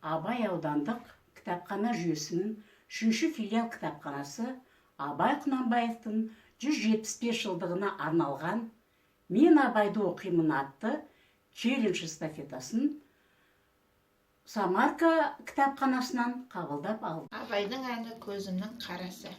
Абай аудандық кітапхана жүйесінің 3-ші филиал кітапханасы Абай Құнанбаевтың 175 жылдығына арналған «Мен Абайды оқимын» атты челлендж эстафетасын Самарка кітапханасынан қабылдап алды. Абайдың әні көзімнің қарасы.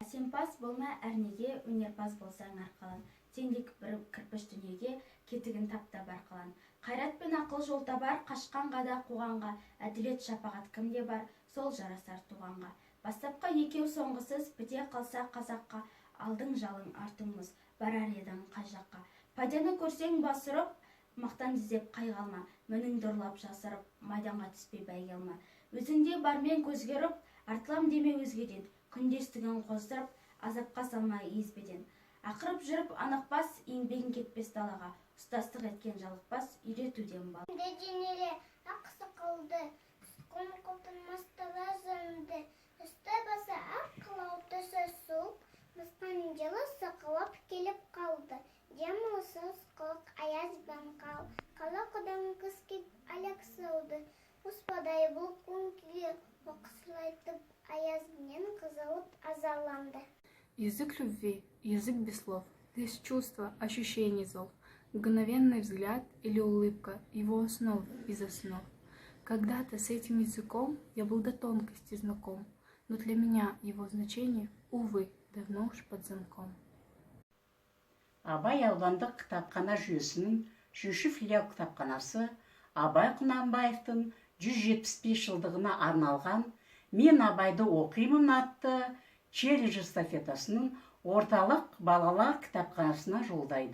Әсемпаз болма әрнеге, өнерпаз болсаң арқалан. Теңдік бір кірпіш дүниеге, кетігін тапта барқалан. Қайрат пен ақыл жол табар, қашқанға да қуғанға. Әділет шапағат кімде бар, сол жарасар туғанға. Бастапқа екеу соңғысыз, біте қалса қазаққа. Алдың жалың артыңмыз, барар едің қай жаққа. Пайданы көрсең басырып, мақтан іздеп қайғалма. Мініңді ұрлап жасырып, майданға түспей бәйге алма. Өзіңде бармен көзгеріп, артылам деме өзгеден. Күндестігін қоздырып, азапқа салмай езбеден. Ақырып жүріп анықпас, еңбегін кетпес далаға. Ұстастық еткен жалықпас, үйретуден бал. Денеле ақ сақалды, құм құлпынмасты лазымды. Үсті басы ақ қылау түсі суық, мысқан жылы сықылып келіп қалды. Демалсыз қылық аяз бен қал, қала құдан қыз кет әлек сауды. Успадай бұл күнкіге оқысылайтып, аязбенен қызылып азаланды. Язык любви, язык без слов, без чувства, ощущений зов, мгновенный взгляд или улыбка, его основы из основ. Когда-то с этим языком я был до тонкости знаком, но для меня его значение, увы, давно уж под замком. Абай аудандық кітапхана жүйесінің 3-ші филиал кітапханасы Абай Құнанбаевтың 175 жылдығына арналған «Мен Абайды оқимын» атты челлендж эстафетасының орталық балалар кітапханасына жолдайды.